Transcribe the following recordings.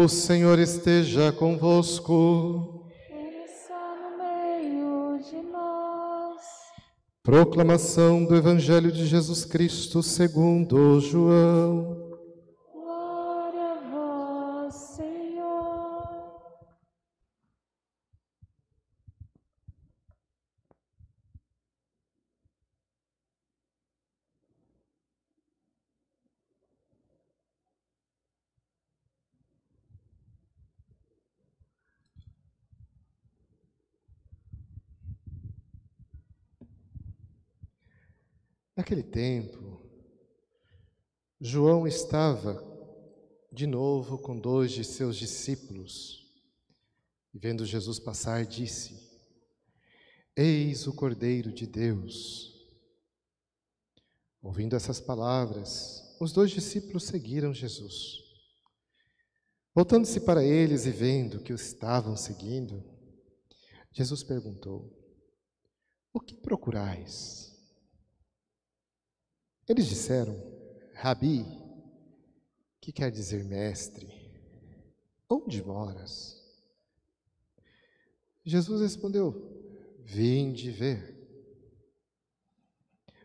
O Senhor esteja convosco. Ele está no meio de nós. Proclamação do Evangelho de Jesus Cristo segundo João. Glória a vós, Senhor. Naquele tempo, João estava de novo com 2 de seus discípulos. E vendo Jesus passar, disse: Eis o Cordeiro de Deus. Ouvindo essas palavras, os 2 discípulos seguiram Jesus. Voltando-se para eles e vendo que os estavam seguindo, Jesus perguntou: O que procurais? Eles disseram: Rabi, que quer dizer mestre, onde moras? Jesus respondeu: Vinde ver.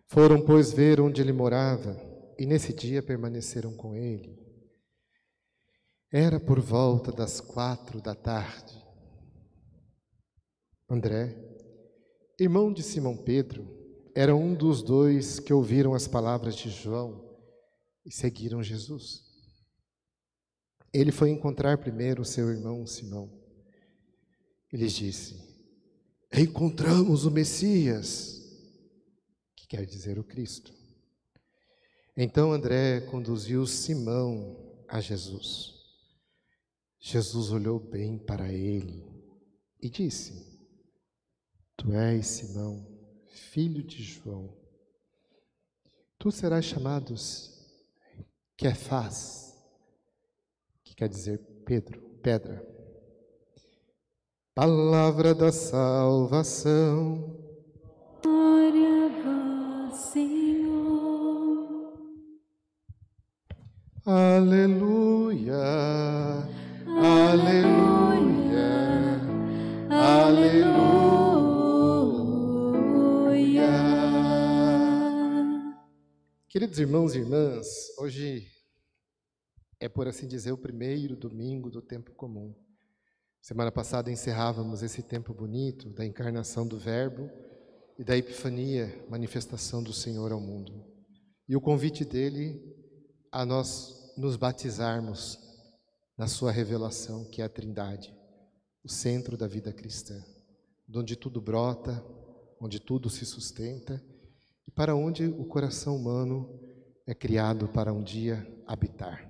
Foram, pois, ver onde ele morava, e nesse dia permaneceram com ele. Era por volta das 4 da tarde. André, irmão de Simão Pedro, era um dos 2 que ouviram as palavras de João e seguiram Jesus. Ele foi encontrar primeiro seu irmão Simão. E lhes disse: Encontramos o Messias, que quer dizer o Cristo. Então André conduziu Simão a Jesus. Jesus olhou bem para ele e disse: Tu és Simão, filho de João. Tu serás chamado Quefás, que quer dizer pedra. Palavra da salvação. Glória a vós, Senhor. Aleluia, aleluia, aleluia. Queridos irmãos e irmãs, hoje é, por assim dizer, o primeiro domingo do tempo comum. Semana passada encerrávamos esse tempo bonito da encarnação do Verbo e da Epifania, manifestação do Senhor ao mundo. E o convite dele a nós nos batizarmos na sua revelação, que é a Trindade, o centro da vida cristã, de onde tudo brota, onde tudo se sustenta e para onde o coração humano é criado para um dia habitar.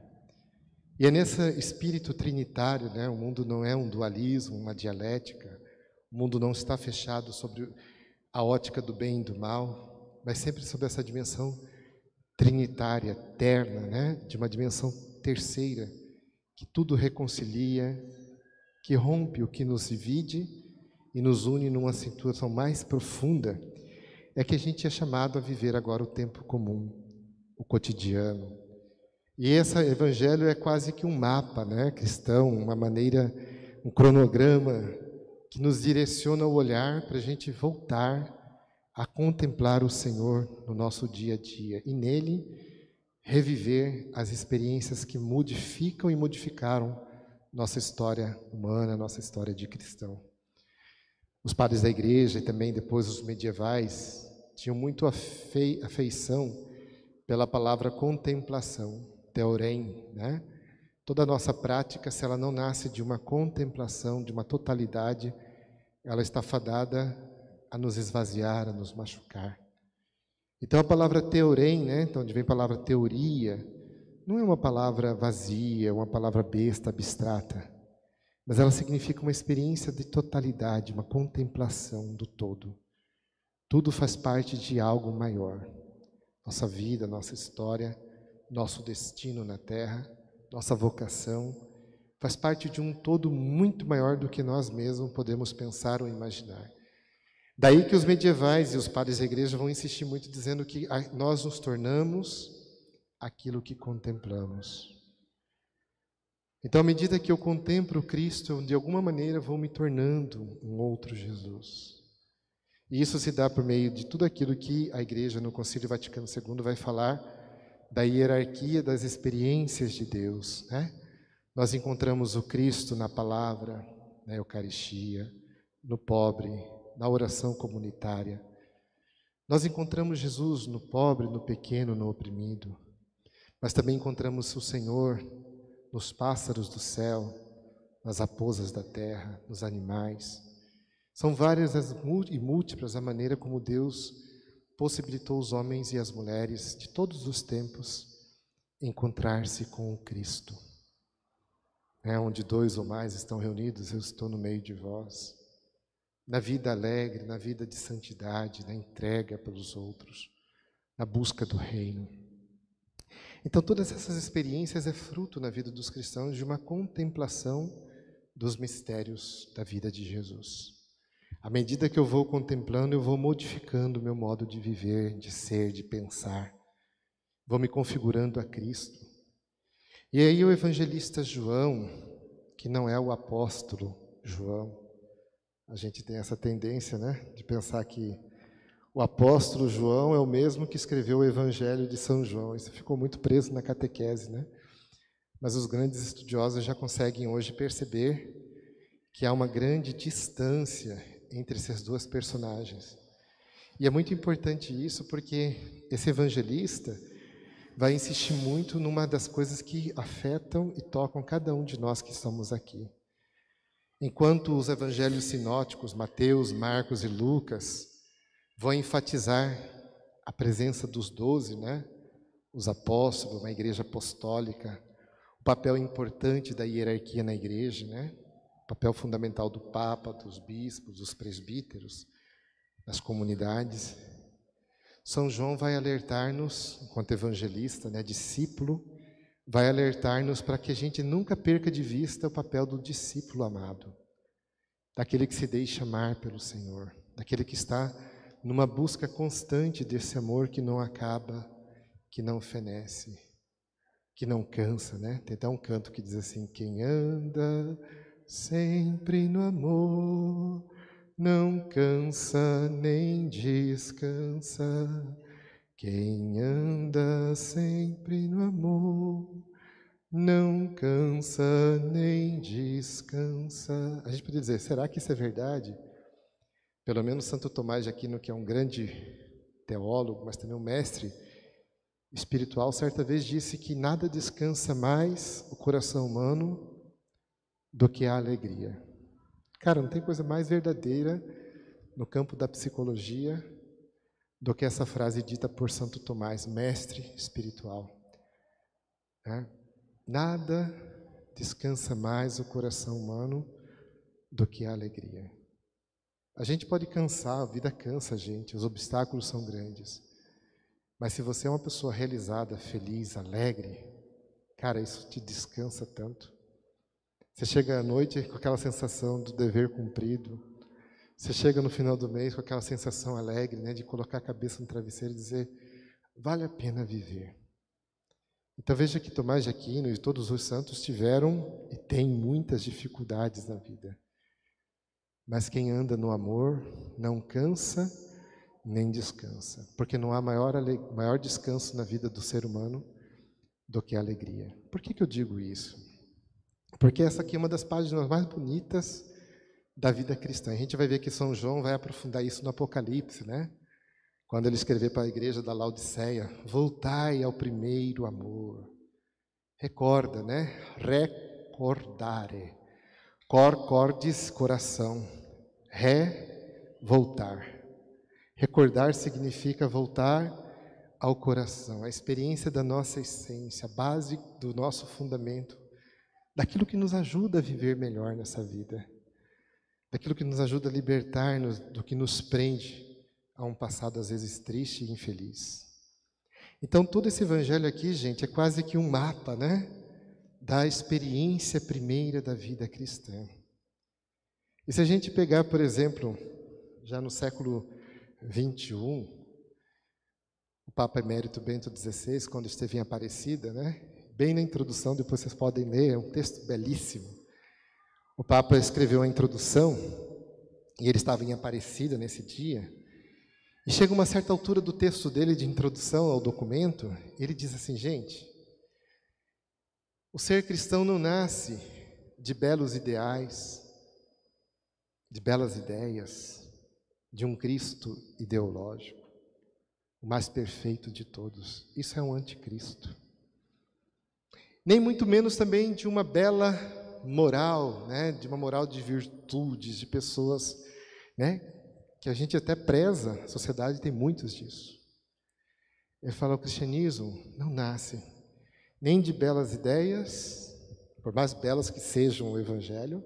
E é nesse espírito trinitário, né? O mundo não é um dualismo, uma dialética, o mundo não está fechado sobre a ótica do bem e do mal, mas sempre sobre essa dimensão trinitária, terna, né? De uma dimensão terceira, que tudo reconcilia, que rompe o que nos divide e nos une numa situação mais profunda, é que a gente é chamado a viver agora o tempo comum, o cotidiano. E esse evangelho é quase que um mapa, né, cristão, uma maneira, um cronograma que nos direciona o olhar para a gente voltar a contemplar o Senhor no nosso dia a dia e nele reviver as experiências que modificam e modificaram nossa história humana, nossa história de cristão. Os padres da igreja e também depois os medievais tinham muito afeição pela palavra contemplação, teorem, né? Toda a nossa prática, se ela não nasce de uma contemplação, de uma totalidade, ela está fadada a nos esvaziar, a nos machucar. Então a palavra teorem, né? Então onde vem a palavra teoria, não é uma palavra vazia, uma palavra besta, abstrata, mas ela significa uma experiência de totalidade, uma contemplação do todo. Tudo faz parte de algo maior. Nossa vida, nossa história, nosso destino na Terra, nossa vocação, faz parte de um todo muito maior do que nós mesmos podemos pensar ou imaginar. Daí que os medievais e os padres da igreja vão insistir muito dizendo que nós nos tornamos aquilo que contemplamos. Então, à medida que eu contemplo Cristo, eu, de alguma maneira vou me tornando um outro Jesus. E isso se dá por meio de tudo aquilo que a Igreja no Concílio Vaticano II vai falar da hierarquia das experiências de Deus, né? Nós encontramos o Cristo na palavra, na Eucaristia, no pobre, na oração comunitária. Nós encontramos Jesus no pobre, no pequeno, no oprimido. Mas também encontramos o Senhor nos pássaros do céu, nas raposas da terra, nos animais. São várias e múltiplas a maneira como Deus possibilitou os homens e as mulheres de todos os tempos encontrar-se com o Cristo. Onde dois ou mais estão reunidos, eu estou no meio de vós. Na vida alegre, na vida de santidade, na entrega pelos outros, na busca do reino. Então, todas essas experiências é fruto na vida dos cristãos de uma contemplação dos mistérios da vida de Jesus. À medida que eu vou contemplando, eu vou modificando o meu modo de viver, de ser, de pensar. Vou me configurando a Cristo. E aí o evangelista João, que não é o apóstolo João, a gente tem essa tendência, né, de pensar que o apóstolo João é o mesmo que escreveu o Evangelho de São João. Isso ficou muito preso na catequese, né? Mas os grandes estudiosos já conseguem hoje perceber que há uma grande distância entre essas duas personagens. E é muito importante isso porque esse evangelista vai insistir muito numa das coisas que afetam e tocam cada um de nós que estamos aqui. Enquanto os evangelhos sinóticos, Mateus, Marcos e Lucas, vão enfatizar a presença dos 12, né? Os apóstolos, uma igreja apostólica, o papel importante da hierarquia na igreja, né? O papel fundamental do Papa, dos bispos, dos presbíteros, das comunidades. São João vai alertar-nos, enquanto evangelista, né, discípulo, vai alertar-nos para que a gente nunca perca de vista o papel do discípulo amado, daquele que se deixa amar pelo Senhor, daquele que está numa busca constante desse amor que não acaba, que não fenece, que não cansa, né? Tem até um canto que diz assim: quem anda sempre no amor, não cansa nem descansa. Quem anda sempre no amor, não cansa nem descansa. A gente poderia dizer, será que isso é verdade? Pelo menos Santo Tomás de Aquino, que é um grande teólogo, mas também um mestre espiritual, certa vez disse que nada descansa mais o coração humano do que a alegria. Cara, não tem coisa mais verdadeira no campo da psicologia do que essa frase dita por Santo Tomás, mestre espiritual. Nada descansa mais o coração humano do que a alegria. A gente pode cansar, a vida cansa a gente, os obstáculos são grandes. Mas se você é uma pessoa realizada, feliz, alegre, cara, isso te descansa tanto. Você chega à noite com aquela sensação do dever cumprido. Você chega no final do mês com aquela sensação alegre, né, de colocar a cabeça no travesseiro e dizer, vale a pena viver. Então veja que Tomás de Aquino e todos os santos tiveram e têm muitas dificuldades na vida. Mas quem anda no amor não cansa nem descansa, porque não há maior descanso na vida do ser humano do que a alegria. Por que eu digo isso? Porque essa aqui é uma das páginas mais bonitas da vida cristã. A gente vai ver que São João vai aprofundar isso no Apocalipse, né? Quando ele escrever para a igreja da Laodiceia, voltai ao primeiro amor. Recorda, né? Recordare. Cordis, coração. Voltar. Recordar significa voltar ao coração, a experiência da nossa essência, a base do nosso fundamento, daquilo que nos ajuda a viver melhor nessa vida, daquilo que nos ajuda a libertar-nos do que nos prende a um passado às vezes triste e infeliz. Então todo esse evangelho aqui, gente, é quase que um mapa, né, da experiência primeira da vida cristã. E se a gente pegar, por exemplo, já no século 21, o Papa Emérito Bento XVI, quando esteve em Aparecida, né, bem na introdução, depois vocês podem ler, é um texto belíssimo. O Papa escreveu a introdução, e ele estava em Aparecida nesse dia, e chega uma certa altura do texto dele de introdução ao documento, ele diz assim, gente, o ser cristão não nasce de belos ideais, de belas ideias, de um Cristo ideológico, o mais perfeito de todos. Isso é um anticristo. Nem muito menos também de uma bela moral, né? De uma moral de virtudes, de pessoas, né? Que a gente até preza, a sociedade tem muitos disso. Ele fala, o cristianismo não nasce nem de belas ideias, por mais belas que sejam o evangelho,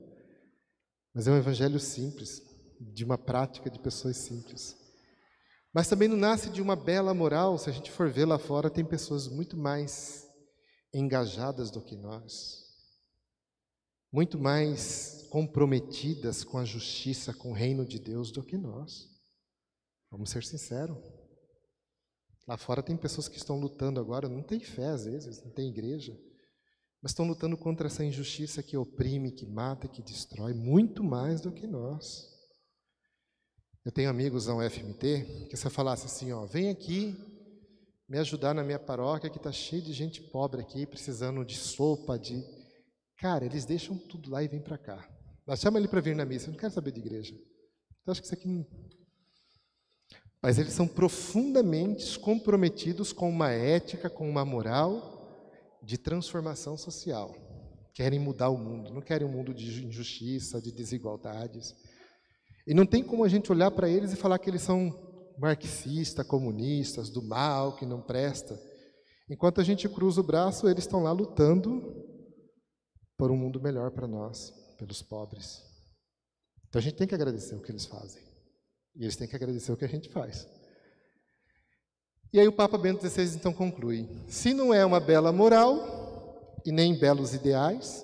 mas é um evangelho simples, de uma prática de pessoas simples. Mas também não nasce de uma bela moral. Se a gente for ver lá fora, tem pessoas muito mais engajadas do que nós, muito mais comprometidas com a justiça, com o reino de Deus do que nós. Vamos ser sinceros. Lá fora tem pessoas que estão lutando agora, não tem fé às vezes, não tem igreja, mas estão lutando contra essa injustiça que oprime, que mata, que destrói, muito mais do que nós. Eu tenho amigos na UFMT, que se eu falasse assim, ó, vem aqui me ajudar na minha paróquia, que está cheio de gente pobre aqui, precisando de sopa, de... Cara, eles deixam tudo lá e vêm para cá. Nós chamamos ele para vir na missa, eu não quero saber de igreja. Então, acho que isso aqui não... Mas eles são profundamente comprometidos com uma ética, com uma moral de transformação social. Querem mudar o mundo, não querem um mundo de injustiça, de desigualdades. E não tem como a gente olhar para eles e falar que eles são marxistas, comunistas, do mal, que não presta. Enquanto a gente cruza o braço, eles estão lá lutando por um mundo melhor para nós, pelos pobres. Então a gente tem que agradecer o que eles fazem. E eles têm que agradecer o que a gente faz. E aí o Papa Bento XVI então conclui, se não é uma bela moral e nem belos ideais,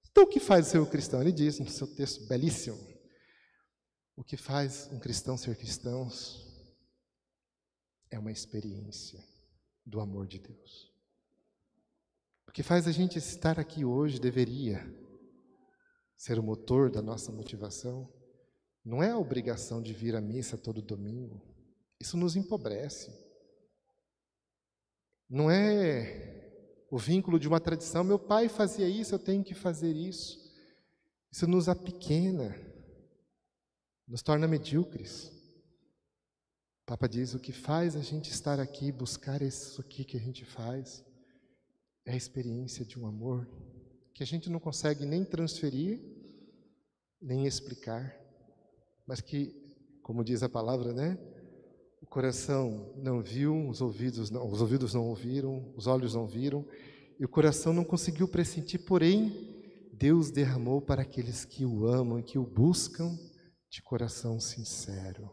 então o que faz o ser cristão? Ele diz no seu texto belíssimo, o que faz um cristão ser cristão é uma experiência do amor de Deus. O que faz a gente estar aqui hoje deveria ser o motor da nossa motivação. Não é a obrigação de vir à missa todo domingo. Isso nos empobrece. Não é o vínculo de uma tradição. Meu pai fazia isso, eu tenho que fazer isso. Isso nos apequena, nos torna medíocres. O Papa diz, o que faz a gente estar aqui, buscar isso aqui que a gente faz, é a experiência de um amor que a gente não consegue nem transferir, nem explicar, mas que, como diz a palavra, né? O coração não viu, os ouvidos não ouviram, os olhos não viram, e o coração não conseguiu pressentir, porém, Deus derramou para aqueles que o amam e que o buscam de coração sincero.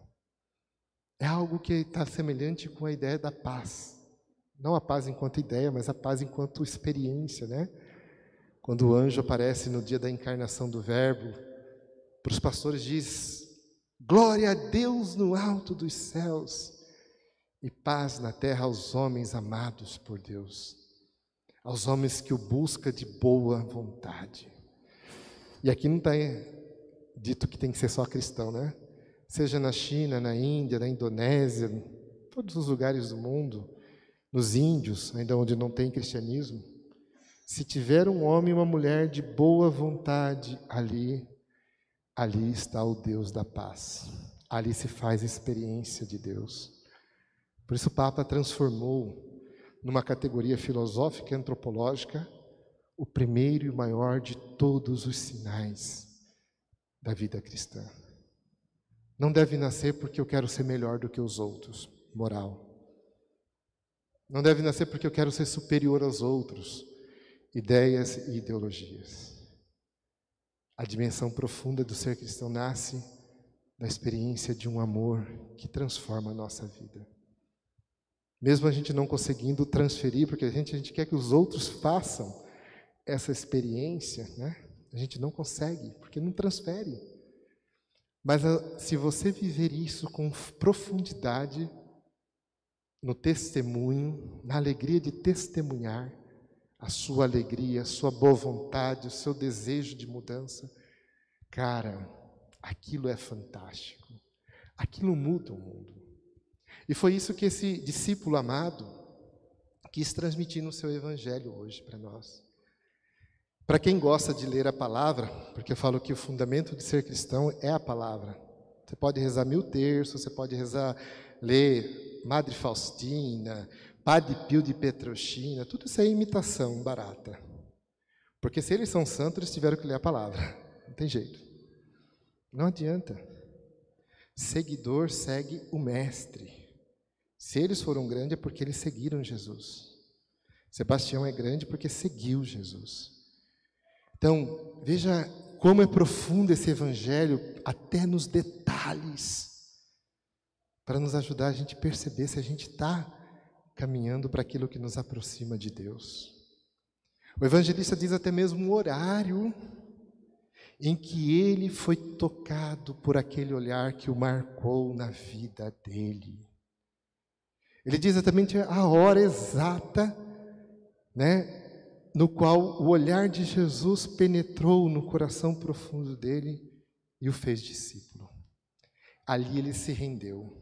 É algo que está semelhante com a ideia da paz. Não a paz enquanto ideia, mas a paz enquanto experiência, né? Quando o anjo aparece no dia da encarnação do Verbo, para os pastores diz, glória a Deus no alto dos céus e paz na terra aos homens amados por Deus, aos homens que o buscam de boa vontade. E aqui não está dito que tem que ser só cristão, né? Seja na China, na Índia, na Indonésia, em todos os lugares do mundo, nos índios, ainda onde não tem cristianismo, se tiver um homem e uma mulher de boa vontade ali está o Deus da paz. Ali se faz a experiência de Deus. Por isso o Papa transformou numa categoria filosófica e antropológica o primeiro e o maior de todos os sinais da vida cristã. Não deve nascer porque eu quero ser melhor do que os outros, moral. Não deve nascer porque eu quero ser superior aos outros, ideias e ideologias. A dimensão profunda do ser cristão nasce da experiência de um amor que transforma a nossa vida. Mesmo a gente não conseguindo transferir, porque a gente quer que os outros façam essa experiência, né? A gente não consegue, porque não transfere. Mas se você viver isso com profundidade, no testemunho, na alegria de testemunhar, a sua alegria, a sua boa vontade, o seu desejo de mudança, cara, aquilo é fantástico. Aquilo muda o mundo. E foi isso que esse discípulo amado quis transmitir no seu evangelho hoje para nós. Para quem gosta de ler a palavra, porque eu falo que o fundamento de ser cristão é a palavra. Você pode rezar 1000 terços, você pode ler Madre Faustina, Padre Pio de Petrolcina, tudo isso é imitação barata. Porque se eles são santos, eles tiveram que ler a palavra. Não tem jeito. Não adianta. Seguidor segue o mestre. Se eles foram grandes é porque eles seguiram Jesus. Sebastião é grande porque seguiu Jesus. Então, veja como é profundo esse evangelho, até nos detalhes, para nos ajudar a gente perceber se a gente está caminhando para aquilo que nos aproxima de Deus. O evangelista diz até mesmo o horário em que ele foi tocado por aquele olhar que o marcou na vida dele. Ele diz exatamente a hora exata, no qual o olhar de Jesus penetrou no coração profundo dele e o fez discípulo. Ali ele se rendeu.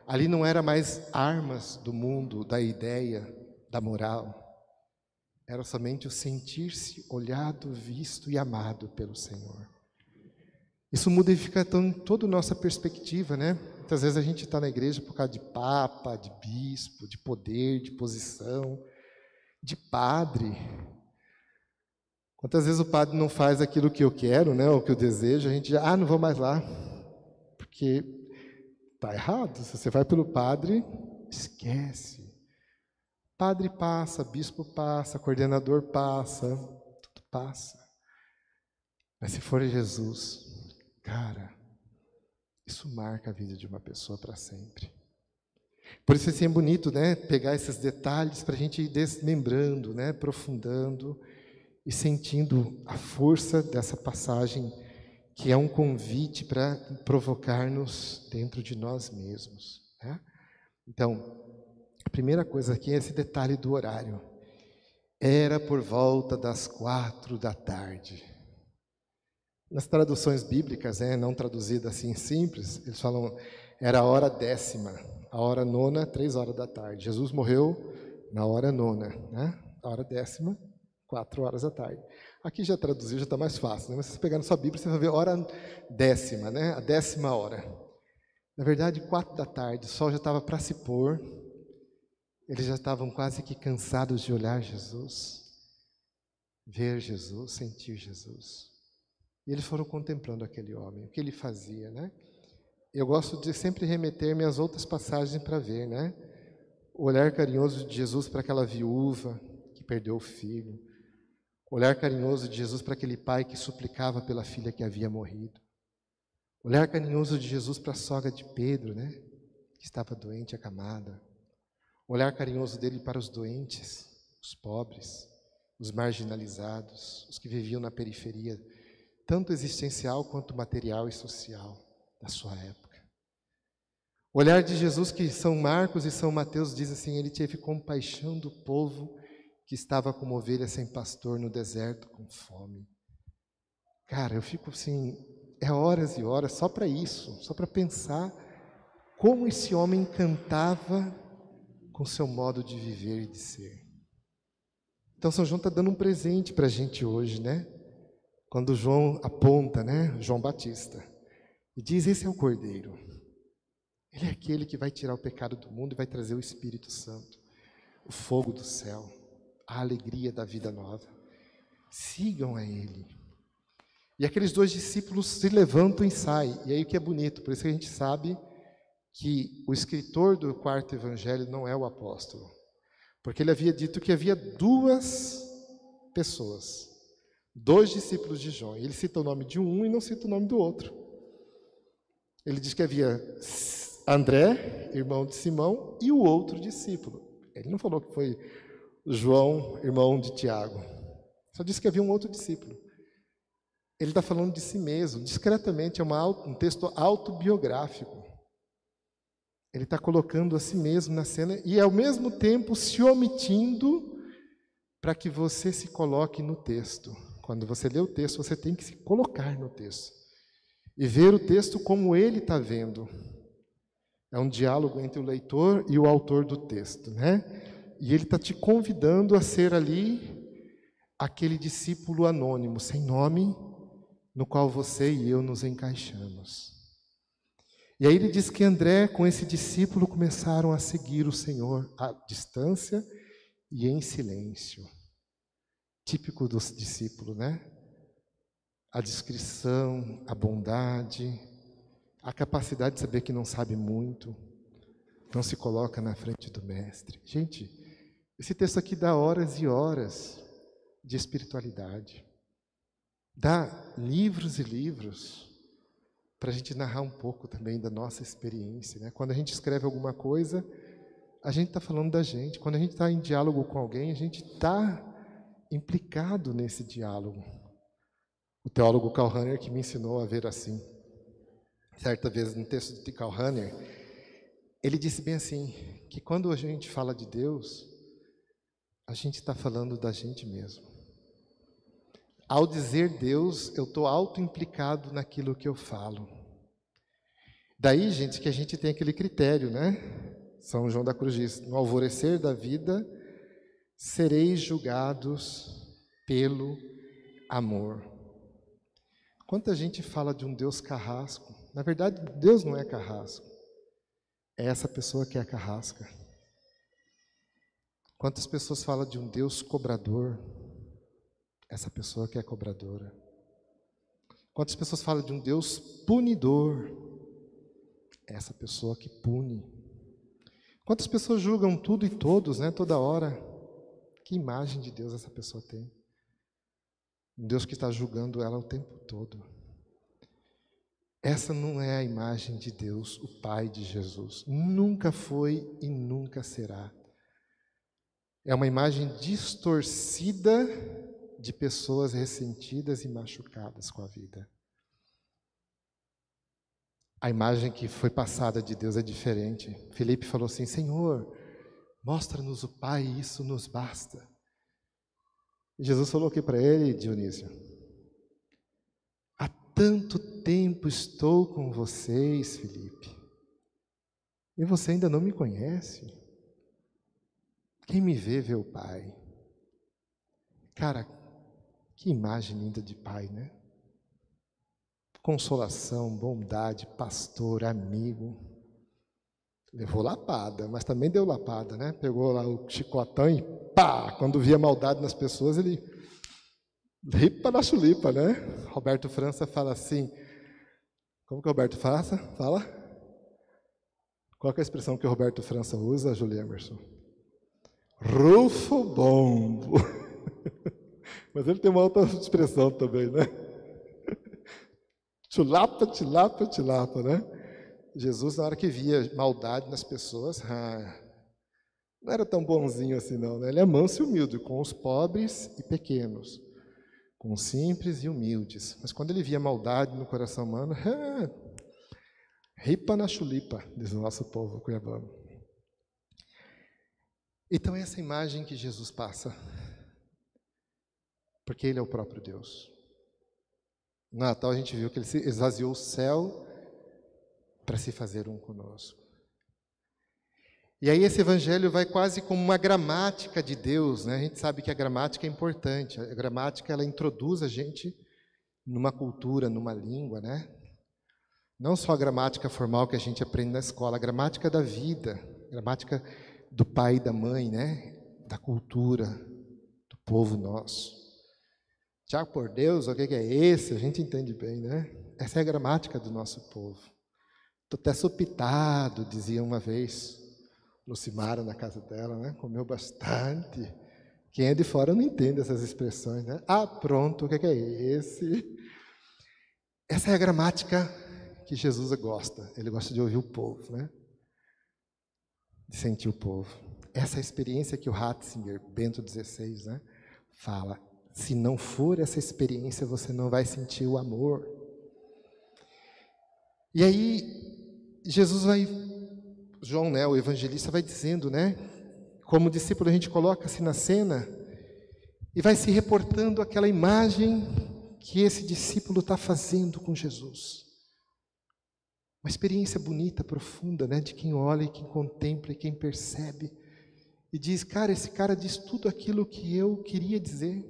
Ali não era mais armas do mundo, da ideia, da moral. Era somente o sentir-se olhado, visto e amado pelo Senhor. Isso modifica toda a nossa perspectiva, Muitas vezes a gente está na igreja por causa de papa, de bispo, de poder, de posição, de padre. Quantas vezes o padre não faz aquilo que eu quero, ou que eu desejo, a gente já, não vou mais lá, porque está errado. Se você vai pelo padre, esquece. Padre passa, bispo passa, coordenador passa, tudo passa. Mas se for Jesus, cara, isso marca a vida de uma pessoa para sempre. Por isso assim, é bonito, pegar esses detalhes para a gente ir desmembrando, aprofundando e sentindo a força dessa passagem, que é um convite para provocar-nos dentro de nós mesmos. Então, a primeira coisa aqui é esse detalhe do horário. Era por volta das 16h. Nas traduções bíblicas, não traduzidas assim simples, eles falam, era a hora 10ª, a hora 9ª, 15h. Jesus morreu na hora 9ª, a hora 10ª, 16h. Aqui já traduziu, já está mais fácil, Mas se você pegar na sua Bíblia, você vai ver a hora 10ª, a 10ª hora. Na verdade, 16h, o sol já estava para se pôr, eles já estavam quase que cansados de olhar Jesus, ver Jesus, sentir Jesus. E eles foram contemplando aquele homem, o que ele fazia, Eu gosto de sempre remeter-me às outras passagens para ver, O olhar carinhoso de Jesus para aquela viúva que perdeu o filho. O olhar carinhoso de Jesus para aquele pai que suplicava pela filha que havia morrido. O olhar carinhoso de Jesus para a sogra de Pedro, que estava doente, acamada. O olhar carinhoso dele para os doentes, os pobres, os marginalizados, os que viviam na periferia, tanto existencial quanto material e social da sua época. O olhar de Jesus, que São Marcos e São Mateus diz assim, ele teve compaixão do povo que estava como ovelha sem pastor no deserto com fome. Cara, eu fico assim, horas e horas só para isso, só para pensar como esse homem cantava com seu modo de viver e de ser. Então São João está dando um presente para a gente hoje, Quando João aponta, João Batista, e diz, esse é o Cordeiro. Ele é aquele que vai tirar o pecado do mundo e vai trazer o Espírito Santo, o fogo do céu, a alegria da vida nova. Sigam a Ele. E aqueles 2 discípulos se levantam e saem. E aí o que é bonito, por isso que a gente sabe que o escritor do 4º evangelho não é o apóstolo. Porque ele havia dito que havia 2 pessoas, 2 discípulos de João. E ele cita o nome de um e não cita o nome do outro. Ele diz que havia André, irmão de Simão, e o outro discípulo. Ele não falou que foi João, irmão de Tiago. Só disse que havia um outro discípulo. Ele está falando de si mesmo, discretamente, é um texto autobiográfico. Ele está colocando a si mesmo na cena e, ao mesmo tempo, se omitindo para que você se coloque no texto. Quando você lê o texto, você tem que se colocar no texto e ver o texto como ele está vendo. É um diálogo entre o leitor e o autor do texto, né? E ele está te convidando a ser ali aquele discípulo anônimo, sem nome, no qual você e eu nos encaixamos. E aí ele diz que André, com esse discípulo, começaram a seguir o Senhor à distância e em silêncio. Típico dos discípulos, né? A discrição, a bondade, a capacidade de saber que não sabe muito, não se coloca na frente do mestre. Gente, esse texto aqui dá horas e horas de espiritualidade. Dá livros e livros para a gente narrar um pouco também da nossa experiência, né? Quando a gente escreve alguma coisa, a gente está falando da gente. Quando a gente está em diálogo com alguém, a gente está implicado nesse diálogo. O teólogo Karl Rahner que me ensinou a ver assim. Certa vez, no texto de Karl Rahner, ele disse bem assim, que quando a gente fala de Deus, a gente está falando da gente mesmo. Ao dizer Deus, eu estou auto-implicado naquilo que eu falo. Daí, gente, que a gente tem aquele critério, né? São João da Cruz diz, no alvorecer da vida, sereis julgados pelo amor. Quanta gente fala de um Deus carrasco. Na verdade, Deus não é carrasco. É essa pessoa que é carrasca. Quantas pessoas falam de um Deus cobrador? Essa pessoa que é cobradora. Quantas pessoas falam de um Deus punidor? Essa pessoa que pune. Quantas pessoas julgam tudo e todos, né, toda hora? Que imagem de Deus essa pessoa tem? Um Deus que está julgando ela o tempo todo. Essa não é a imagem de Deus, o Pai de Jesus. Nunca foi e nunca será. É uma imagem distorcida de pessoas ressentidas e machucadas com a vida. A imagem que foi passada de Deus é diferente. Filipe falou assim, Senhor, mostra-nos o Pai e isso nos basta. E Jesus falou o que para ele, Dionísio? Há tanto tempo estou com vocês, Filipe, e você ainda não me conhece? Quem me vê o Pai. Cara, que imagem linda de pai, né? Consolação, bondade, pastor, amigo. Levou lapada, mas também deu lapada, né? Pegou lá o chicotão e pá! Quando via maldade nas pessoas, ele ripa na chulipa, né? Roberto França fala assim, como que o Roberto França fala? Qual que é a expressão que o Roberto França usa, Julia Emerson? Rufo bombo. Mas ele tem uma outra expressão também, né? Chulapa, tilapa, tilapa, né? Jesus, na hora que via maldade nas pessoas, não era tão bonzinho assim não, né? Ele é manso e humilde, com os pobres e pequenos, com os simples e humildes. Mas quando ele via maldade no coração humano, ripa na chulipa, diz o nosso povo cuiabano. Então, essa imagem que Jesus passa, porque Ele é o próprio Deus. No Natal a gente viu que Ele se esvaziou o céu para se fazer um conosco. E aí esse evangelho vai quase como uma gramática de Deus, né? A gente sabe que a gramática é importante. A gramática, ela introduz a gente numa cultura, numa língua, né? Não só a gramática formal que a gente aprende na escola, a gramática da vida, a gramática do pai e da mãe, né? Da cultura, do povo nosso. Tiago, por Deus, o que é esse? A gente entende bem, né? Essa é a gramática do nosso povo. Estou até sopitado, dizia uma vez Lucimara na casa dela, né? Comeu bastante. Quem é de fora não entende essas expressões, né? Ah, pronto, o que é esse? Essa é a gramática que Jesus gosta. Ele gosta de ouvir o povo, né? De sentir o povo. Essa é a experiência que o Ratzinger, Bento XVI, né, fala. Se não for essa experiência, você não vai sentir o amor. E aí, Jesus vai, João, né, o evangelista, vai dizendo, né, como discípulo a gente coloca-se na cena e vai se reportando aquela imagem que esse discípulo está fazendo com Jesus. Uma experiência bonita, profunda, né? De quem olha e quem contempla e quem percebe. E diz, cara, esse cara diz tudo aquilo que eu queria dizer.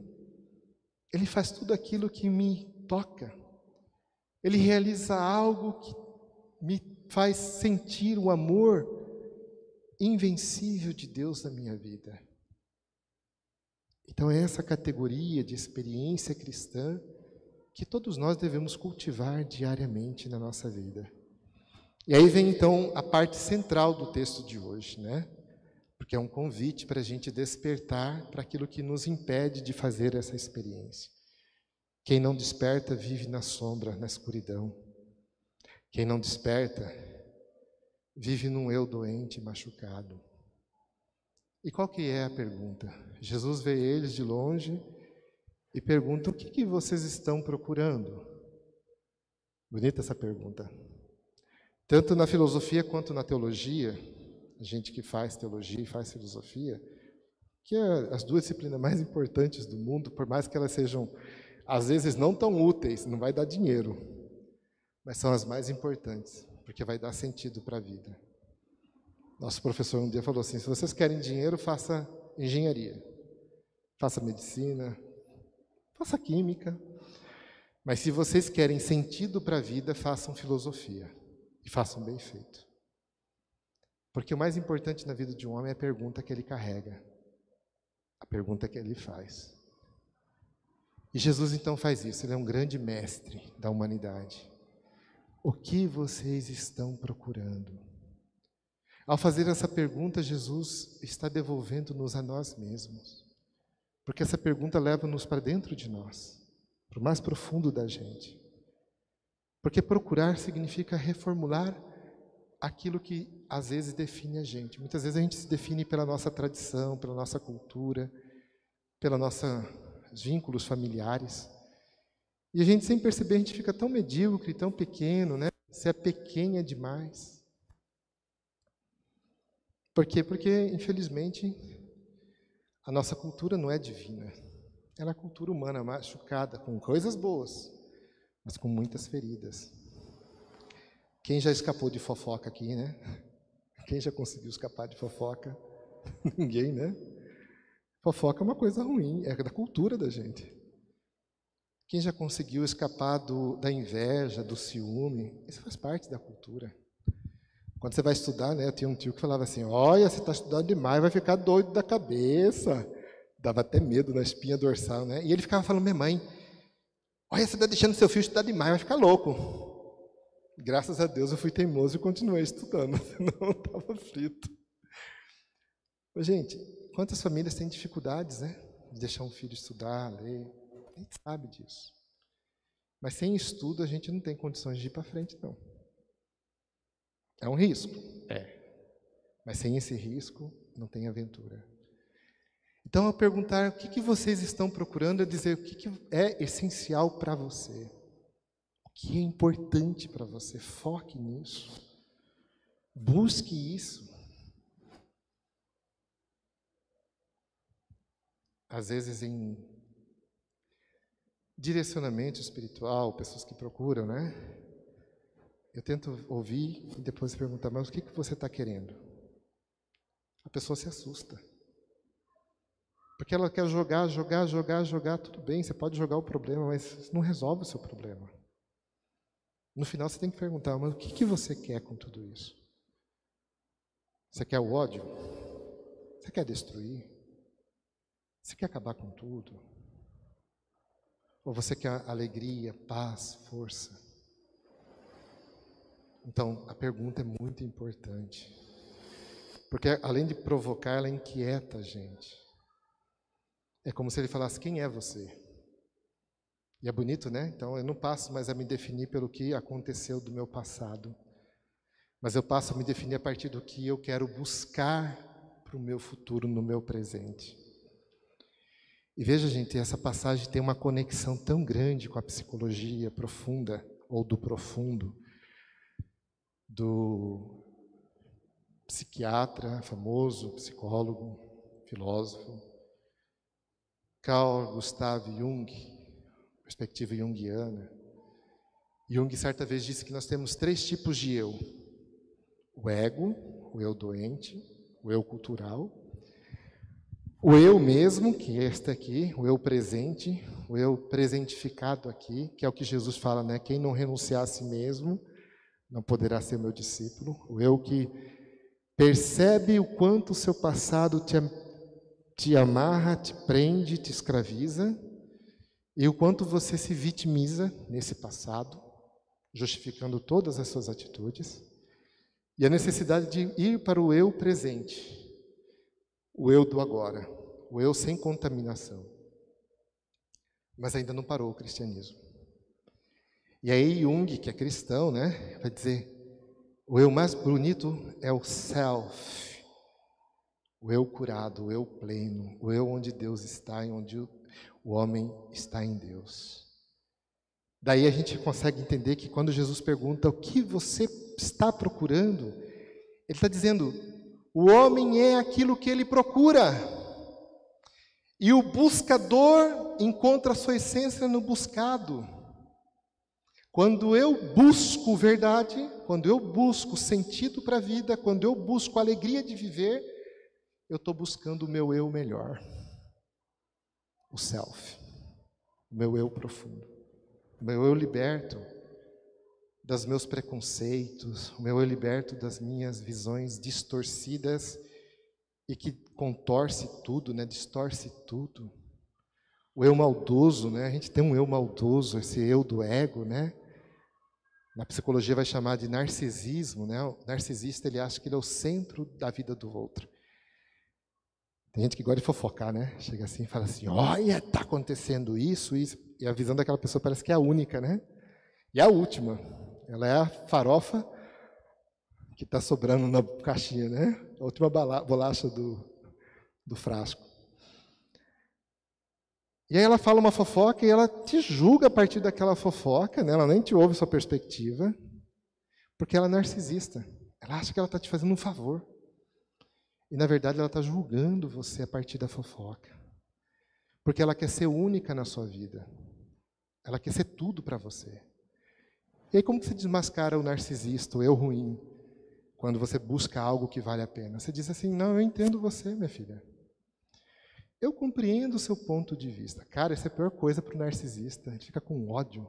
Ele faz tudo aquilo que me toca. Ele realiza algo que me faz sentir o amor invencível de Deus na minha vida. Então é essa categoria de experiência cristã que todos nós devemos cultivar diariamente na nossa vida. E aí vem então a parte central do texto de hoje, né? Porque é um convite para a gente despertar para aquilo que nos impede de fazer essa experiência. Quem não desperta vive na sombra, na escuridão. Quem não desperta vive num eu doente, machucado. E qual que é a pergunta? Jesus vê eles de longe e pergunta, o que vocês estão procurando? Bonita essa pergunta. Tanto na filosofia quanto na teologia, a gente que faz teologia e faz filosofia, que é as duas disciplinas mais importantes do mundo, por mais que elas sejam, às vezes, não tão úteis, não vai dar dinheiro, mas são as mais importantes, porque vai dar sentido para a vida. Nosso professor um dia falou assim, se vocês querem dinheiro, faça engenharia, faça medicina, faça química, mas se vocês querem sentido para a vida, façam filosofia, e façam bem feito. Porque o mais importante na vida de um homem é a pergunta que ele carrega, a pergunta que ele faz. E Jesus então faz isso, ele é um grande mestre da humanidade. O que vocês estão procurando? Ao fazer essa pergunta, Jesus está devolvendo-nos a nós mesmos. Porque essa pergunta leva-nos para dentro de nós, para o mais profundo da gente. Porque procurar significa reformular aquilo que às vezes define a gente. Muitas vezes a gente se define pela nossa tradição, pela nossa cultura, pelos nossos vínculos familiares. E a gente, sem perceber, a gente fica tão medíocre, tão pequeno, né? Você é pequena demais. Por quê? Porque, infelizmente, a nossa cultura não é divina. Ela é cultura humana, machucada, com coisas boas, mas com muitas feridas. Quem já escapou de fofoca aqui, né? Quem já conseguiu escapar de fofoca? Ninguém, né? Fofoca é uma coisa ruim, é da cultura da gente. Quem já conseguiu escapar da inveja, do ciúme? Isso faz parte da cultura. Quando você vai estudar, né? Eu tinha um tio que falava assim, olha, você está estudando demais, vai ficar doido da cabeça. Dava até medo na espinha dorsal, né? E ele ficava falando, minha mãe, olha, você está deixando seu filho estudar demais, vai ficar louco. Graças a Deus eu fui teimoso e continuei estudando, senão eu estava frito. Mas, gente, quantas famílias têm dificuldades, né? De deixar um filho estudar, ler. A gente sabe disso. Mas sem estudo a gente não tem condições de ir para frente, não. É um risco? É. Mas sem esse risco, não tem aventura. Então, ao perguntar o que vocês estão procurando, é dizer o que é essencial para você. O que é importante para você. Foque nisso. Busque isso. Às vezes, em direcionamento espiritual, pessoas que procuram, né? Eu tento ouvir e depois perguntar, mas o que você está querendo? A pessoa se assusta. Porque ela quer jogar, tudo bem, você pode jogar o problema, mas não resolve o seu problema. No final você tem que perguntar, mas o que você quer com tudo isso? Você quer o ódio? Você quer destruir? Você quer acabar com tudo? Ou você quer alegria, paz, força? Então, a pergunta é muito importante. Porque além de provocar, ela inquieta a gente. É como se ele falasse, quem é você? E é bonito, né? Então, eu não passo mais a me definir pelo que aconteceu do meu passado. Mas eu passo a me definir a partir do que eu quero buscar para o meu futuro, no meu presente. E veja, gente, essa passagem tem uma conexão tão grande com a psicologia profunda, ou do profundo, do psiquiatra, famoso psicólogo, filósofo, Carl Gustav Jung, perspectiva junguiana. Jung certa vez disse que nós temos 3 tipos de eu. O ego, o eu doente, o eu cultural. O eu mesmo, que é este aqui, o eu presente, o eu presentificado aqui, que é o que Jesus fala, né? Quem não renunciar a si mesmo, não poderá ser meu discípulo. O eu que percebe o quanto o seu passado te amarra, te prende, te escraviza, e o quanto você se vitimiza nesse passado, justificando todas as suas atitudes, e a necessidade de ir para o eu presente, o eu do agora, o eu sem contaminação. Mas ainda não parou o cristianismo. E aí Jung, que é cristão, né, vai dizer, o eu mais bonito é o self, o eu curado, o eu pleno, o eu onde Deus está e onde o homem está em Deus. Daí a gente consegue entender que quando Jesus pergunta o que você está procurando, ele está dizendo, o homem é aquilo que ele procura. E o buscador encontra a sua essência no buscado. Quando eu busco verdade, quando eu busco sentido para a vida, quando eu busco alegria de viver, eu estou buscando o meu eu melhor. O self. O meu eu profundo. O meu eu liberto dos meus preconceitos, o meu eu liberto das minhas visões distorcidas e que contorce tudo, né? Distorce tudo. O eu maldoso, né? A gente tem um eu maldoso, esse eu do ego, né? Na psicologia vai chamar de narcisismo, né? O narcisista, ele acha que ele é o centro da vida do outro. Tem gente que gosta de fofocar, né? Chega assim e fala assim, olha, está acontecendo isso, isso. E a visão daquela pessoa parece que é a única, né? E a última. Ela é a farofa que está sobrando na caixinha, né? A última bolacha do frasco. E aí ela fala uma fofoca e ela te julga a partir daquela fofoca, né? Ela nem te ouve sua perspectiva, porque ela é narcisista. Ela acha que ela está te fazendo um favor. E, na verdade, ela está julgando você a partir da fofoca. Porque ela quer ser única na sua vida. Ela quer ser tudo para você. E aí, como que você desmascara o narcisista, o eu ruim, quando você busca algo que vale a pena? Você diz assim, não, eu entendo você, minha filha. Eu compreendo o seu ponto de vista. Cara, essa é a pior coisa para o narcisista. Ele fica com ódio.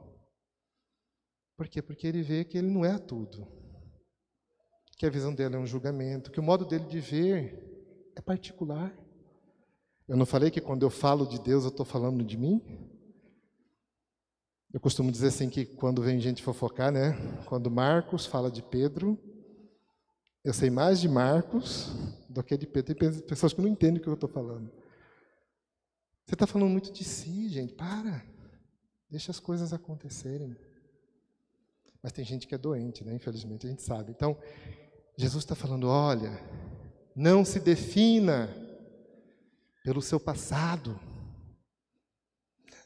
Por quê? Porque ele vê que ele não é tudo. Que a visão dele é um julgamento, que o modo dele de ver é particular. Eu não falei que quando eu falo de Deus eu estou falando de mim? Eu costumo dizer assim que quando vem gente fofocar, né? Quando Marcos fala de Pedro, eu sei mais de Marcos do que de Pedro. Tem pessoas que não entendem o que eu estou falando. Você está falando muito de si, gente. Para. Deixa as coisas acontecerem. Mas tem gente que é doente, né? Infelizmente, a gente sabe. Então, Jesus está falando, olha, não se defina pelo seu passado.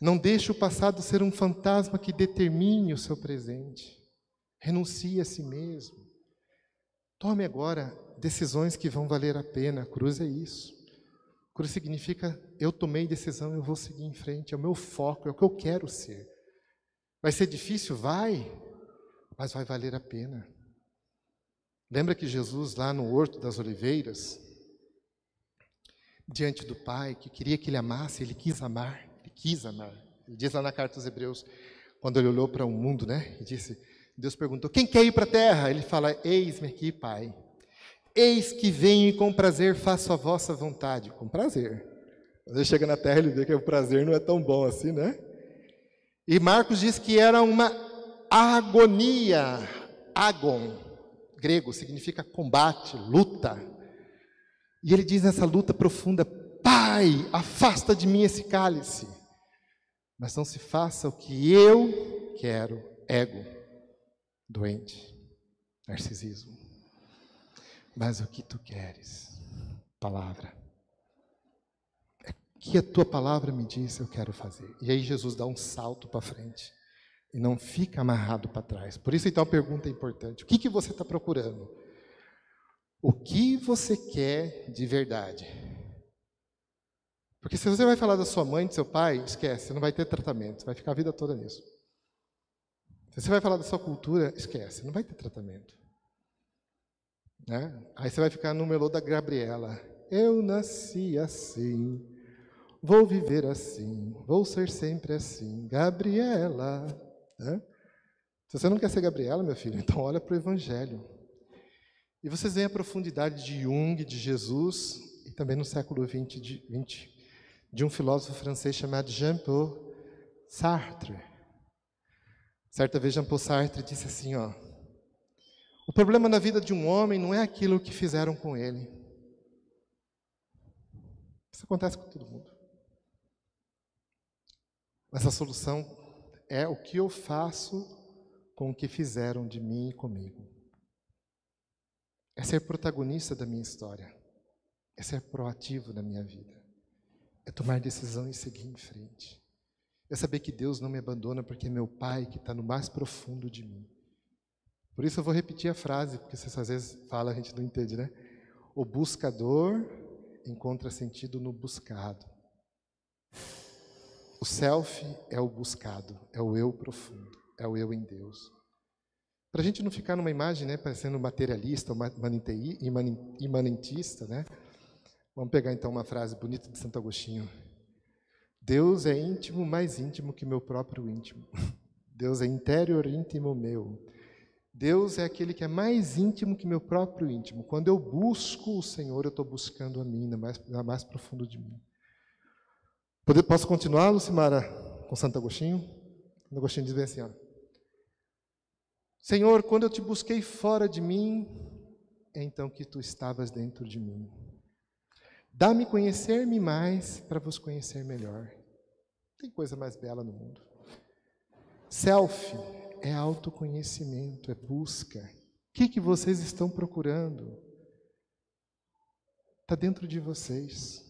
Não deixe o passado ser um fantasma que determine o seu presente. Renuncie a si mesmo. Tome agora decisões que vão valer a pena. A cruz é isso. A cruz significa, eu tomei decisão, eu vou seguir em frente. É o meu foco, é o que eu quero ser. Vai ser difícil? Vai. Mas vai valer a pena. Lembra que Jesus, lá no Horto das Oliveiras, diante do Pai, que queria que ele amasse, ele quis amar. Ele diz lá na carta aos Hebreus, quando ele olhou para o mundo, né? E disse, Deus perguntou, quem quer ir para a terra? Ele fala, eis-me aqui, Pai. Eis que venho e com prazer faço a vossa vontade. Com prazer. Quando ele chega na terra, ele vê que o prazer não é tão bom assim, né? E Marcos diz que era uma agonia. Agon, grego, significa combate, luta. E ele diz nessa luta profunda, Pai, afasta de mim esse cálice. Mas não se faça o que eu quero. Ego, doente, narcisismo. Mas o que tu queres, palavra. É que a tua palavra me diz, eu quero fazer. E aí Jesus dá um salto para frente. E não fica amarrado para trás. Por isso, então, a pergunta é importante. O que você está procurando? O que você quer de verdade? Porque se você vai falar da sua mãe, do seu pai, esquece, você não vai ter tratamento, você vai ficar a vida toda nisso. Se você vai falar da sua cultura, esquece, não vai ter tratamento. Né? Aí você vai ficar no melô da Gabriela. Eu nasci assim, vou viver assim, vou ser sempre assim, Gabriela. Né? Se você não quer ser Gabriela, meu filho, então olha para o Evangelho. E vocês veem a profundidade de Jung, de Jesus, e também no século XX, de um filósofo francês chamado Jean-Paul Sartre. Certa vez Jean-Paul Sartre disse assim, ó, o problema na vida de um homem não é aquilo que fizeram com ele. Isso acontece com todo mundo. Mas a solução é o que eu faço com o que fizeram de mim e comigo. É ser protagonista da minha história. É ser proativo na minha vida. É tomar decisão e seguir em frente. É saber que Deus não me abandona porque é meu Pai que está no mais profundo de mim. Por isso eu vou repetir a frase, porque você às vezes fala, a gente não entende, né? O buscador encontra sentido no buscado. O self é o buscado, é o eu profundo, é o eu em Deus. Para a gente não ficar numa imagem, né, parecendo materialista ou imanentista, né? Vamos pegar então uma frase bonita de Santo Agostinho. Deus é íntimo, mais íntimo que meu próprio íntimo. Deus é interior íntimo meu. Deus é aquele que é mais íntimo que meu próprio íntimo. Quando eu busco o Senhor, eu estou buscando a mim, na mais profundo de mim. Posso continuar, Lucimara, com Santo Agostinho? Santo Agostinho diz bem assim, ó. Senhor, quando eu te busquei fora de mim, é então que tu estavas dentro de mim. Dá-me conhecer-me mais para vos conhecer melhor. Tem coisa mais bela no mundo. Self é autoconhecimento, é busca. O que vocês estão procurando? Está dentro de vocês.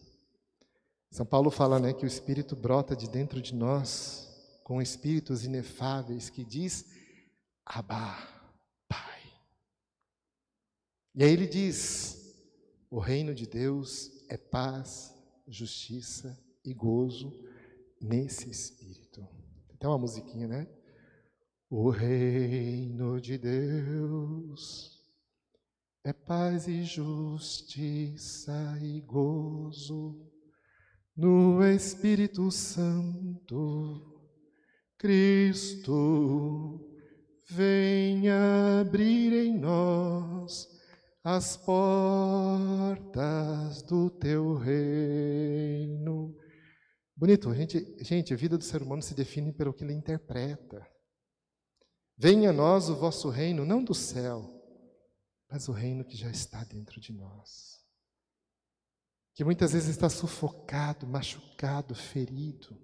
São Paulo fala, né, que o Espírito brota de dentro de nós com espíritos inefáveis que diz, Abba, Pai. E aí ele diz, o reino de Deus é paz, justiça e gozo nesse Espírito. Tem uma musiquinha, né? O reino de Deus é paz e justiça e gozo no Espírito Santo. Cristo, venha abrir em nós as portas do teu reino. Bonito, gente, a vida do ser humano se define pelo que ele interpreta. Venha a nós o vosso reino, não do céu, mas o reino que já está dentro de nós. Que muitas vezes está sufocado, machucado, ferido.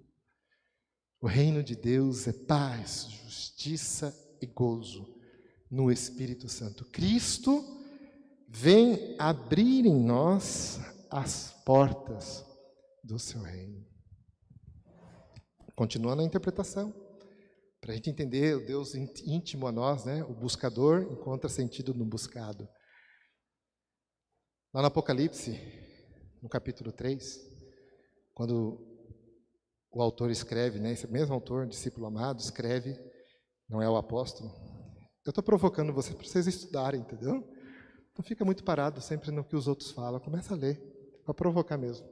O reino de Deus é paz, justiça e gozo no Espírito Santo. Cristo vem abrir em nós as portas do seu reino. Continuando a interpretação. Para a gente entender o Deus íntimo a nós, né? O buscador encontra sentido no buscado. Lá no Apocalipse, no capítulo 3, quando o autor escreve, né? Esse mesmo autor, discípulo amado, escreve, não é o apóstolo. Eu estou provocando vocês para vocês estudarem, entendeu? Não fica muito parado sempre no que os outros falam, começa a ler, para provocar mesmo.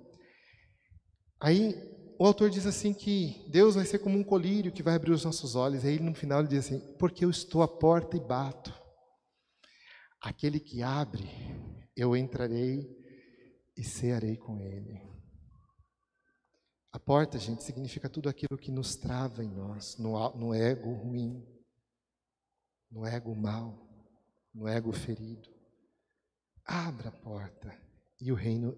Aí o autor diz assim que Deus vai ser como um colírio que vai abrir os nossos olhos. Aí no final ele diz assim, porque eu estou à porta e bato. Aquele que abre, eu entrarei e cearei com ele. A porta, gente, significa tudo aquilo que nos trava em nós, no ego ruim, no ego mau, no ego ferido. Abra a porta e o reino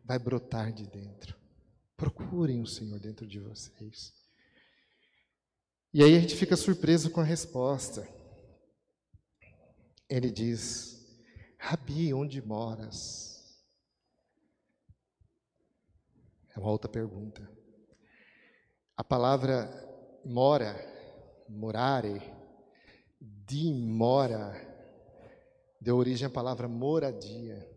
vai brotar de dentro. Procurem o Senhor dentro de vocês. E aí a gente fica surpreso com a resposta. Ele diz, Rabi, onde moras? É uma outra pergunta. A palavra mora, morare, dimora, deu origem à palavra moradia.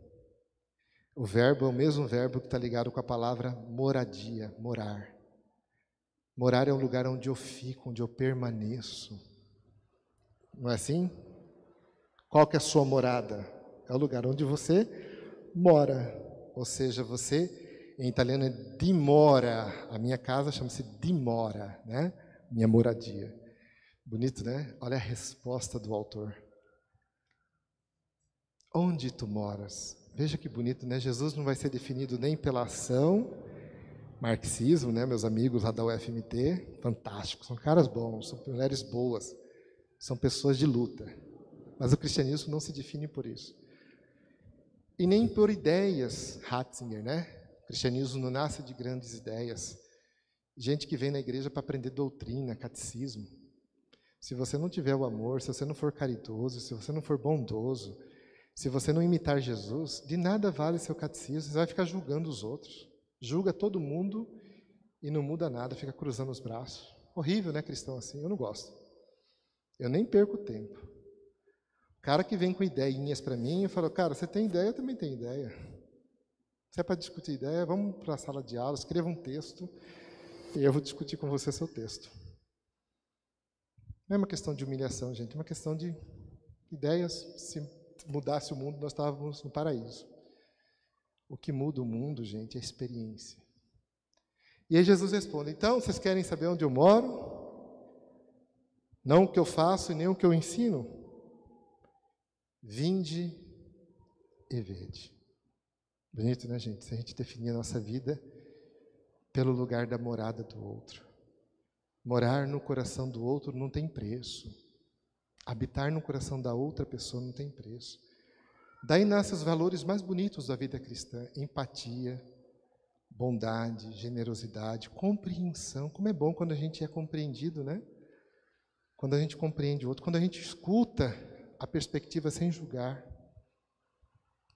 O verbo é o mesmo verbo que está ligado com a palavra moradia, morar. Morar é um lugar onde eu fico, onde eu permaneço. Não é assim? Qual que é a sua morada? É o lugar onde você mora. Ou seja, você, em italiano é dimora. A minha casa chama-se dimora, né? Minha moradia. Bonito, né? Olha a resposta do autor. Onde tu moras? Veja que bonito, né? Jesus não vai ser definido nem pela ação, marxismo, né? Meus amigos lá da UFMT, fantásticos, são caras bons, são mulheres boas, são pessoas de luta. Mas o cristianismo não se define por isso. E nem por ideias, Ratzinger, né? O cristianismo não nasce de grandes ideias. Gente que vem na igreja para aprender doutrina, catecismo. Se você não tiver o amor, se você não for caridoso, se você não for bondoso, se você não imitar Jesus, de nada vale seu catecismo, você vai ficar julgando os outros. Julga todo mundo e não muda nada, fica cruzando os braços. Horrível, né, cristão assim? Eu não gosto. Eu nem perco tempo. O cara que vem com ideinhas para mim, eu falo, cara, você tem ideia, eu também tenho ideia. Se é para discutir ideia, vamos para a sala de aula, escreva um texto e eu vou discutir com você seu texto. Não é uma questão de humilhação, gente, é uma questão de ideias. Se mudasse o mundo, nós estávamos no paraíso. O que muda o mundo, gente, é a experiência. E aí Jesus responde, então, vocês querem saber onde eu moro? Não o que eu faço e nem o que eu ensino? Vinde e vede. Bonito, né, gente? Se a gente definir a nossa vida pelo lugar da morada do outro. Morar no coração do outro não tem preço. Habitar no coração da outra pessoa não tem preço. Daí nascem os valores mais bonitos da vida cristã. Empatia, bondade, generosidade, compreensão. Como é bom quando a gente é compreendido, né? Quando a gente compreende o outro, quando a gente escuta a perspectiva sem julgar.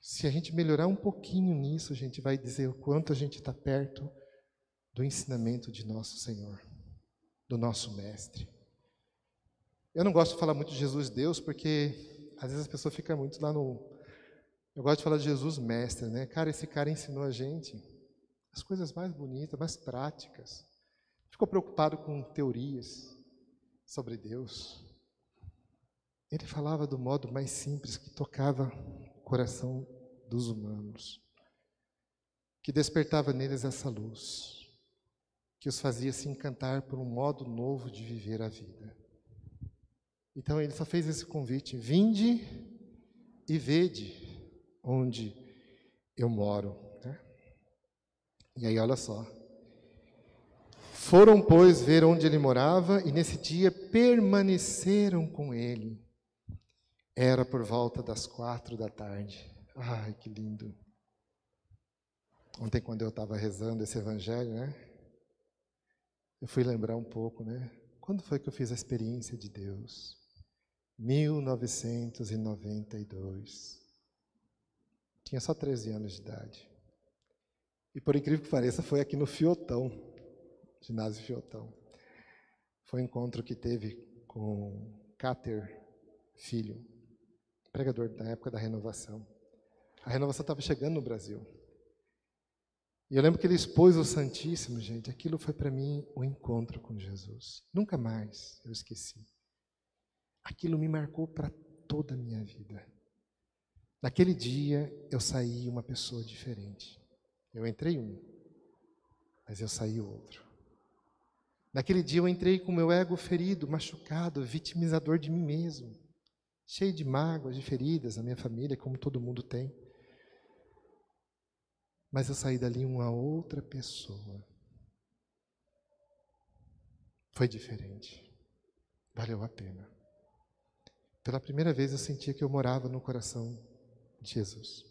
Se a gente melhorar um pouquinho nisso, a gente vai dizer o quanto a gente está perto do ensinamento de nosso Senhor, do nosso Mestre. Eu não gosto de falar muito de Jesus Deus, porque às vezes a pessoa fica muito lá no... Eu gosto de falar de Jesus Mestre, né? Cara, esse cara ensinou a gente as coisas mais bonitas, mais práticas. Ficou preocupado com teorias sobre Deus. Ele falava do modo mais simples que tocava o coração dos humanos, que despertava neles essa luz, que os fazia se encantar por um modo novo de viver a vida. Então ele só fez esse convite, vinde e vede onde eu moro. Né? E aí olha só, foram, pois, ver onde ele morava e nesse dia permaneceram com ele. Era por volta das 4h. Ai, que lindo. Ontem, quando eu estava rezando esse evangelho, né? Eu fui lembrar um pouco, né? Quando foi que eu fiz a experiência de Deus? 1992. Tinha só 13 anos de idade. E por incrível que pareça, foi aqui no Fiotão, ginásio Fiotão. Foi um encontro que teve com Cáter Filho, pregador da época da renovação. A renovação estava chegando no Brasil. E eu lembro que ele expôs o Santíssimo, gente. Aquilo foi para mim o encontro com Jesus. Nunca mais eu esqueci. Aquilo me marcou para toda a minha vida. Naquele dia eu saí uma pessoa diferente. Eu entrei um, mas eu saí outro. Naquele dia eu entrei com o meu ego ferido, machucado, vitimizador de mim mesmo. Cheio de mágoas, de feridas na minha família, como todo mundo tem. Mas eu saí dali uma outra pessoa. Foi diferente. Valeu a pena. Pela primeira vez eu sentia que eu morava no coração de Jesus.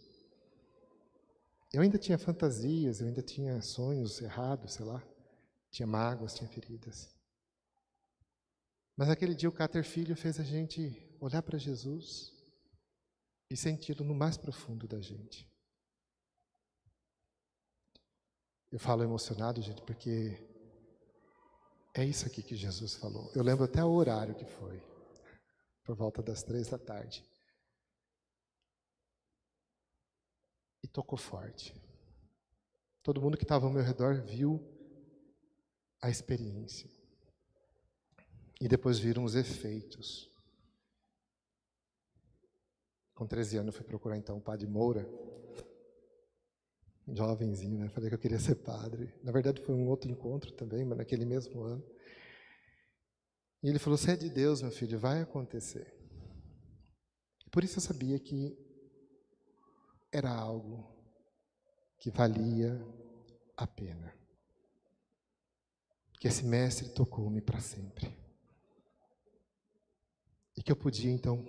Eu ainda tinha fantasias, eu ainda tinha sonhos errados, sei lá. Tinha mágoas, tinha feridas. Mas naquele dia o Cáter Filho fez a gente olhar para Jesus e senti-lo no mais profundo da gente. Eu falo emocionado, gente, porque é isso aqui que Jesus falou. Eu lembro até o horário que foi, por volta das 3h. E tocou forte. Todo mundo que estava ao meu redor viu a experiência. E depois viram os efeitos. Com 13 anos eu fui procurar então o padre Moura, jovenzinho, né? Falei que eu queria ser padre. Na verdade foi um outro encontro também, mas naquele mesmo ano. E ele falou, você é de Deus, meu filho, vai acontecer. E por isso eu sabia que era algo que valia a pena. Que esse mestre tocou-me para sempre. E que eu podia então,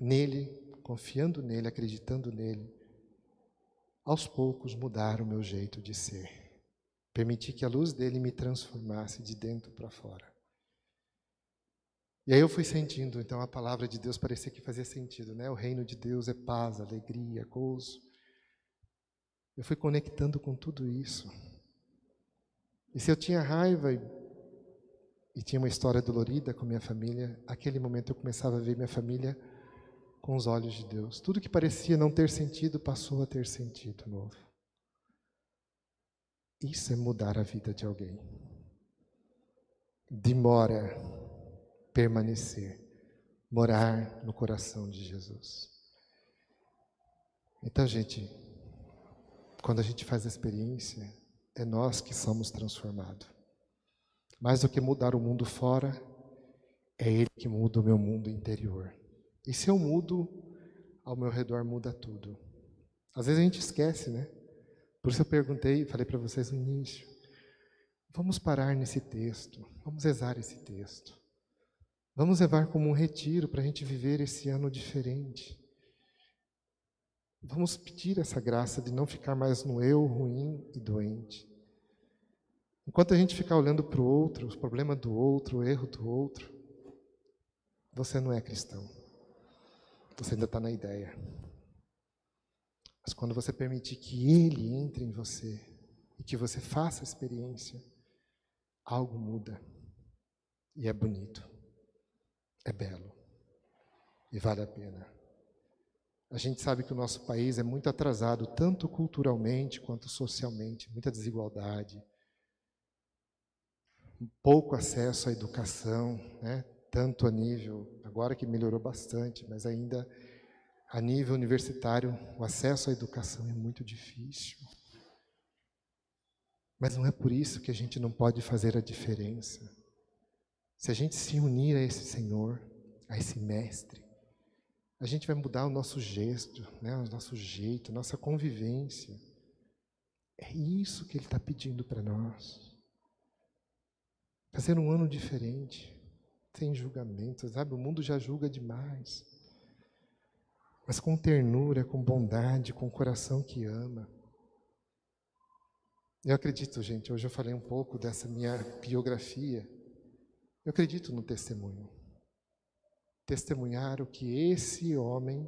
nele, confiando nele, acreditando nele, aos poucos mudar o meu jeito de ser. Permitir que a luz dele me transformasse de dentro para fora. E aí eu fui sentindo, então a palavra de Deus parecia que fazia sentido, né? O reino de Deus é paz, alegria, gozo. Eu fui conectando com tudo isso. E se eu tinha raiva e tinha uma história dolorida com minha família, naquele momento eu começava a ver minha família com os olhos de Deus. Tudo que parecia não ter sentido passou a ter sentido novo. Isso é mudar a vida de alguém. Demora permanecer, morar no coração de Jesus. Então, gente, quando a gente faz a experiência, é nós que somos transformados. Mais do que mudar o mundo fora, é Ele que muda o meu mundo interior. E se eu mudo, ao meu redor muda tudo. Às vezes a gente esquece, né? Por isso eu perguntei, falei para vocês no início. Vamos parar nesse texto, vamos rezar esse texto. Vamos levar como um retiro para a gente viver esse ano diferente. Vamos pedir essa graça de não ficar mais no eu ruim e doente. Enquanto a gente ficar olhando para o outro, os problemas do outro, o erro do outro, você não é cristão. Você ainda está na ideia. Mas quando você permitir que Ele entre em você e que você faça a experiência, algo muda. E é bonito. É belo. E vale a pena. A gente sabe que o nosso país é muito atrasado, tanto culturalmente quanto socialmente. Muita desigualdade. Pouco acesso à educação, né? Tanto a nível, agora que melhorou bastante, mas ainda a nível universitário, o acesso à educação é muito difícil. Mas não é por isso que a gente não pode fazer a diferença. Se a gente se unir a esse Senhor, a esse Mestre, a gente vai mudar o nosso gesto, né? O nosso jeito, a nossa convivência. É isso que Ele está pedindo para nós. Fazer um ano diferente, sem julgamento, sabe? O mundo já julga demais. Mas com ternura, com bondade, com o coração que ama. Eu acredito, gente, hoje eu falei um pouco dessa minha biografia. Eu acredito no testemunho. Testemunhar o que esse homem,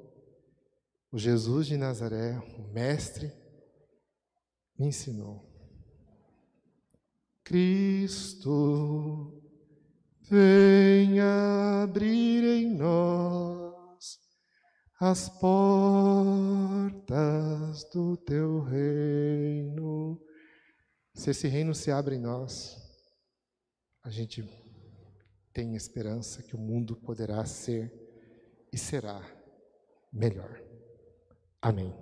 o Jesus de Nazaré, o Mestre, me ensinou. Cristo, venha abrir em nós as portas do teu reino. Se esse reino se abre em nós, a gente tem esperança que o mundo poderá ser e será melhor. Amém.